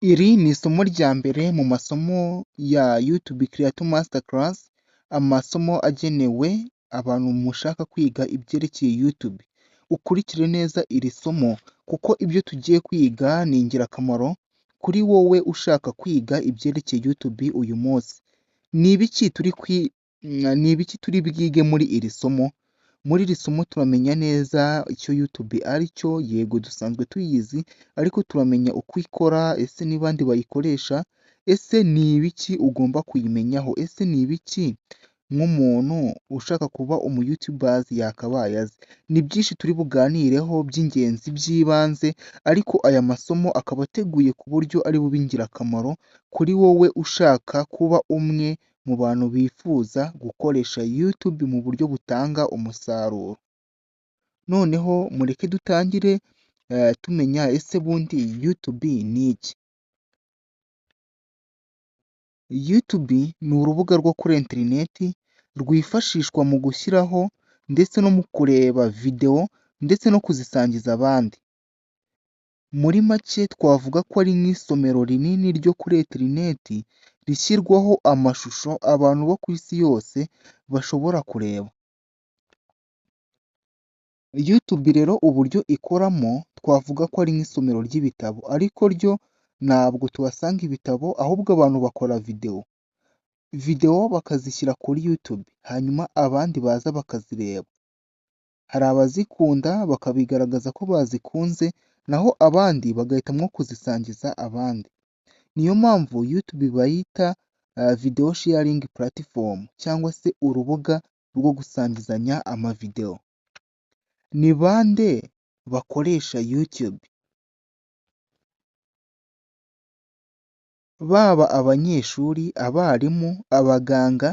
Iri ni isomo rya mbere mu masomo ya YouTube Creator Master Class, amasomo agenewe abantu mushaka kwiga ibyerekeye YouTube. Ukurikire neza iri somo kuko ibyo tugiye kwiga ni ingirakamaro kuri wowe ushaka kwiga ibyerekeye YouTube uyu munsi. Ni ibiki turi bwige muri iri somo? Muri iri somo turamenya neza icyo YouTube ari cyo, yego dusanzwe tuyizi, ariko turamenya uko ikora, ese ni bande bayikoresha, ese ni ibiki ugomba kuyimenyaho, ese ni ibiki nk'umuntu ushaka kuba umu-YouTubers yakabaye azi. Ni byinshi turi buganireho by'ingenzi by'ibanze, ariko aya masomo akaba ateguye ku buryo ari bube ingirakamaro kuri wowe ushaka kuba umwe mu bantu bifuza gukoresha YouTube mu buryo butanga umusaruro. Noneho mureke dutangire tumenya ese bundi YouTube ni iki? YouTube ni urubuga rwo kuri interineti rwifashishwa mu gushyiraho ndetse no mu kureba videwo ndetse no kuzisangiza abandi. Muri make twavuga ko ari nk'isomero rinini ryo kuri interineti rishyirwaho amashusho abantu bo ku isi yose bashobora kureba. YouTube rero uburyo ikoramo twavuga ko ari nk'isomero ry'ibitabo, ariko ryo ntabwo tuhasanga ibitabo, ahubwo abantu bakora videwo. Videwo bakazishyira kuri YouTube, hanyuma abandi baza bakazireba. Hari abazikunda bakabigaragaza ko bazikunze, naho abandi bagahitamo kuzisangiza abandi. Niyo mpamvu YouTube bayita video sharing platform cyangwa se urubuga rwo gusangizanya amavidewo. Ni bande bakoresha YouTube? Baba abanyeshuri, abarimu, abaganga,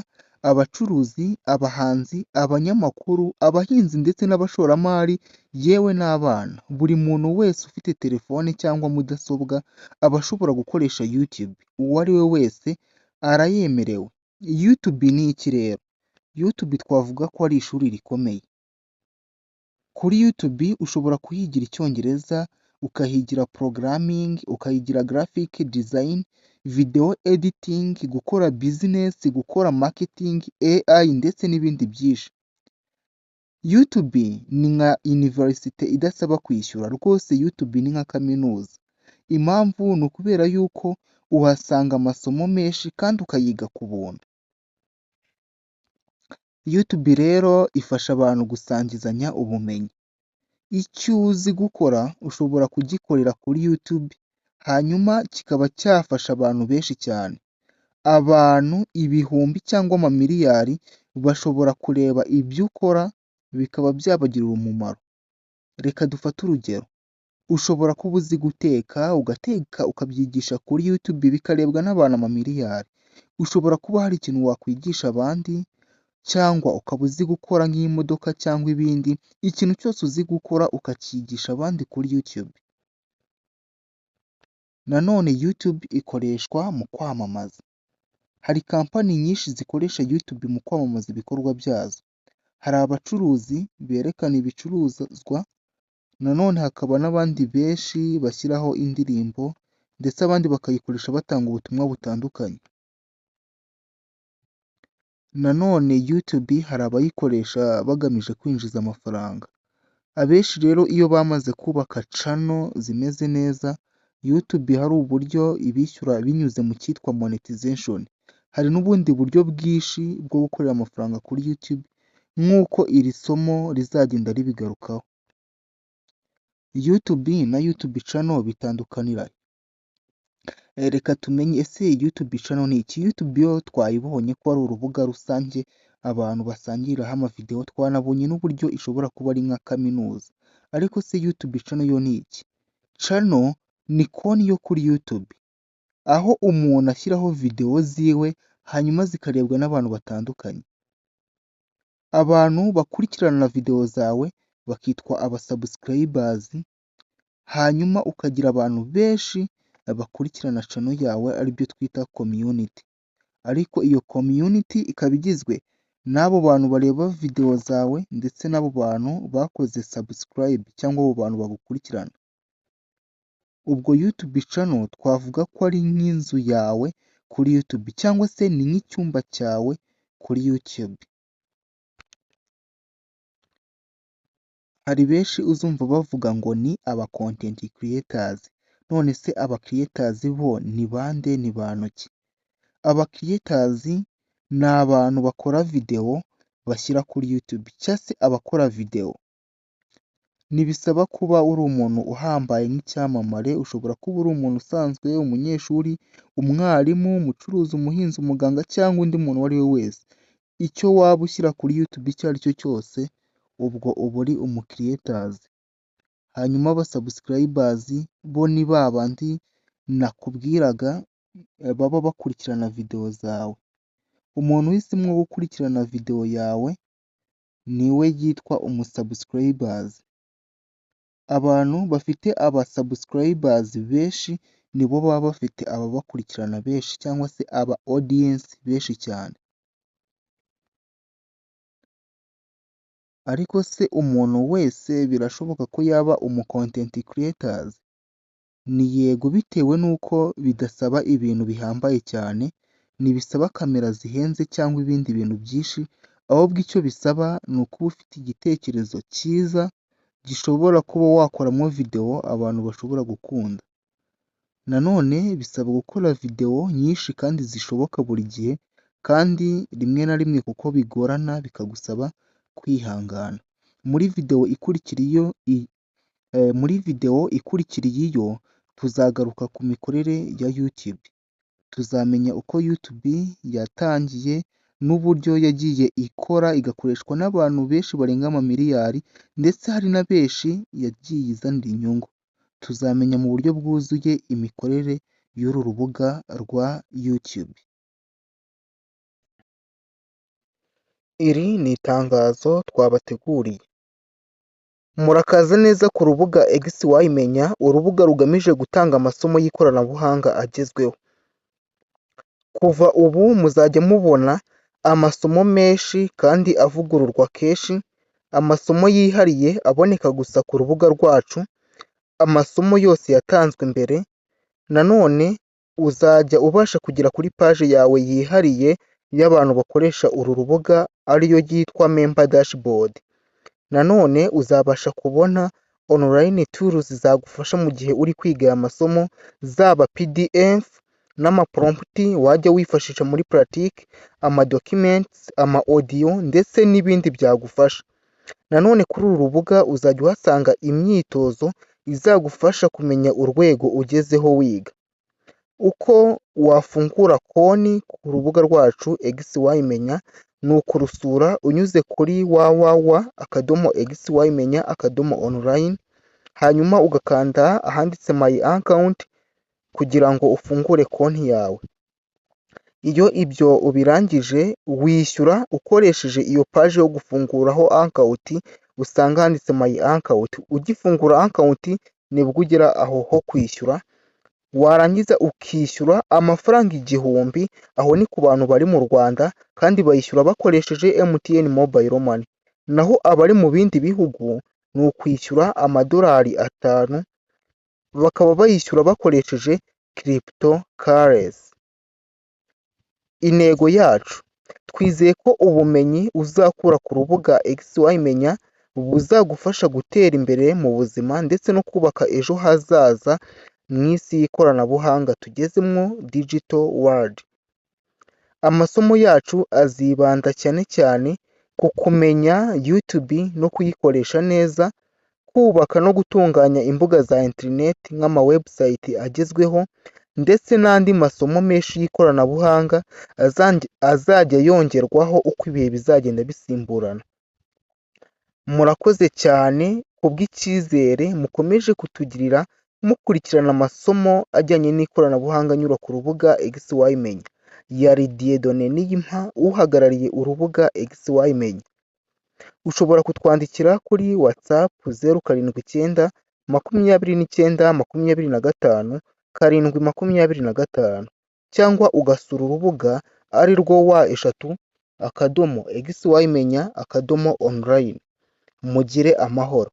abacuruzi, abahanzi, abanyamakuru, abahinzi ndetse n'abashoramari, yewe n'abana. Buri muntu wese ufite telefone cyangwa mudasobwa aba ashobora gukoresha YouTube. Uwo ari we wese arayemerewe. YouTube ni iki rero? YouTube twavuga ko ari ishuri rikomeye. Kuri YouTube ushobora kuhigira Icyongereza, ukahigira programming, ukahigira graphic design, video editing, gukora business, gukora marketing, AI ndetse n'ibindi byinshi. YouTube ni nka university idasaba kwishyura, rwose YouTube ni nka kaminuza. Impamvu ni ukubera yuko uhasanga amasomo menshi kandi ukayiga ku buntu. YouTube rero ifasha abantu gusangizanya ubumenyi. Icyo uzi gukora ushobora kugikorera kuri YouTube, hanyuma kikaba cyafasha abantu benshi cyane. Abantu ibihumbi cyangwa amamiliyari bashobora kureba ibyo ukora bikaba byabagirira umumaro. Reka dufate urugero. Ushobora kuba uzi guteka, ugateka ukabyigisha kuri YouTube bikarebwa n'abantu amamiliyari. Ushobora kuba hari ikintu wakwigisha abandi, cyangwa ukaba uzi gukora nk'imodoka cyangwa ibindi, ikintu cyose uzi gukora ukakigisha abandi kuri YouTube. Nanone YouTube ikoreshwa mu kwamamaza. Hari kampani nyinshi zikoresha YouTube mu kwamamaza ibikorwa byazo. Hari abacuruzi berekana ibicuruzwa, nanone hakaba n'abandi benshi bashyiraho indirimbo, ndetse abandi bakayikoresha batanga ubutumwa butandukanye. Nanone YouTube hari abayikoresha bagamije kwinjiza amafaranga. Abenshi rero iyo bamaze kubaka channel zimeze neza, YouTube hari uburyo ibishyura binyuze mu cyitwa monetization. Hari n'ubundi buryo bwinshi bwo gukorera amafaranga kuri YouTube, nk'uko iri somo rizagenda ribigarukaho. YouTube na YouTube channel bitandukanira. Reka tumenye ese YouTube channel ni iki? YouTube yo twayibonye ko ari urubuga rusange abantu basangiriraho amavidewo, twanabonye n'uburyo ishobora kuba ari nka kaminuza. Ariko se YouTube channel yo ni iki? Channel ni konti yo kuri YouTube, aho umuntu ashyiraho videwo ziwe hanyuma zikarebwa n'abantu batandukanye. Abantu bakurikirana videwo zawe bakitwa abasubscribers, hanyuma ukagira abantu benshi bakurikirana channel yawe aribyo twita community. Ariko iyo community ikaba igizwe n'abo bantu bareba videwo zawe ndetse n'abo bantu bakoze subscribe cyangwa abo bantu bagukurikirana. ubwo YouTube channel twavuga ko ari nk'inzu yawe kuri YouTube cyangwa se ni nk'icyumba cyawe kuri YouTube. Hari benshi uzumva bavuga ngo ni aba content creators, none se aba creators bo ni bande, ni bantu ki? Aba creators ni abantu bakora video bashyira kuri YouTube cyangwa se abakora video. Ntibisaba kuba uri umuntu uhambaye nk'icyamamare, ushobora kuba uri umuntu usanzwe, umunyeshuri, umwarimu, umucuruzi, umuhinzi, umuganga cyangwa undi muntu uwo ari we wese. Icyo waba ushyira kuri YouTube icyo ari cyo cyose, ubwo uba uri umu creators. Hanyuma aba subscribers bo ni ba bandi nakubwiraga baba bakurikirana video zawe. Umuntu uhisemo gukurikirana video yawe niwe yitwa umu subscribers. Abantu bafite aba subscribers benshi nibo baba bafite ababakurikirana benshi cyangwa se aba audience benshi cyane. Ariko se umuntu wese birashoboka ko yaba umu content creators? Ni yego, bitewe n'uko bidasaba ibintu bihambaye cyane, ntibisaba kamera zihenze cyangwa ibindi bintu byinshi, ahubwo icyo bisaba ni ukuba ufite igitekerezo cyiza gishobora kuba wakoramo video abantu bashobora gukunda. Nanone bisaba gukora video nyinshi kandi zishoboka buri gihe, kandi rimwe na rimwe kuko bigorana bikagusaba kwihangana. Muri video ikurikiriye iyo tuzagaruka ku mikorere ya YouTube. Tuzamenya uko YouTube yatangiye n'uburyo yagiye ikora igakoreshwa n'abantu benshi barenga amamiliyari, ndetse hari na benshi yagiye izanira inyungu. Tuzamenya mu buryo bwuzuye imikorere y'uru rubuga rwa YouTube. Iri ni itangazo twabateguriye. Murakaza neza ku rubuga XY Menya, urubuga rugamije gutanga amasomo y'ikoranabuhanga agezweho. Kuva ubu muzajya mubona amasomo menshi kandi avugururwa kenshi, amasomo yihariye aboneka gusa ku rubuga rwacu, amasomo yose yatanzwe mbere. Nanone uzajya ubasha kugera kuri page yawe yihariye y'abantu bakoresha uru rubuga, ariyo yitwa member dashboard. Nanone uzabasha kubona online tools zagufasha mu gihe uri kwiga aya masomo, zaba PDF n'amaprompt wajya wifashisha muri pratique, documents, audio ndetse n'ibindi byagufasha. Nanone kuri uru rubuga uzajya uhasanga imyitozo izagufasha kumenya urwego ugezeho wiga. Uko wafungura konti ku rubuga rwacu XY Menya ni ukurusura unyuze kuri www.xymenya.online, hanyuma ugakanda ahanditse my account kugira ngo ufungure konti yawe. Iyo ibyo ubirangije wishyura ukoresheje iyo page yo gufunguraho account usanga handitse my account. Ugifungura account nibwo ugera aho ho kwishyura, warangiza ukishyura amafaranga 1000. Aho ni ku bantu bari mu Rwanda kandi bayishyura bakoresheje MTN Mobile Money. Naho abari mu bindi bihugu ni ukwishyura amadolari 5, bakaba bayishyura bakoresheje cryptocurrency. Intego yacu, twizeye ko ubumenyi uzakura ku rubuga XY Menya buzagufasha gutera imbere mu buzima ndetse no kubaka ejo hazaza mu isi y'ikoranabuhanga tugezemo, digital world. Amasomo yacu azibanda cyane cyane ku kumenya YouTube no kuyikoresha neza, kubaka no gutunganya imbuga za internet nk'ama website agezweho, ndetse n'andi masomo menshi y'ikoranabuhanga azajya yongerwaho uko ibihe bizagenda bisimburana. Murakoze cyane kubw'icyizere mukomeje kutugirira mukurikirana amasomo ajyanye n'ikoranabuhanga anyura ku rubuga XY Menya. Yari Dieudonné Niyimpa uhagarariye urubuga XY Menya. Ushobora kutwandikira kuri WhatsApp 079 29 25 725, cyangwa ugasura urubuga ari rwo wa#xymenya.online. Mugire amahoro.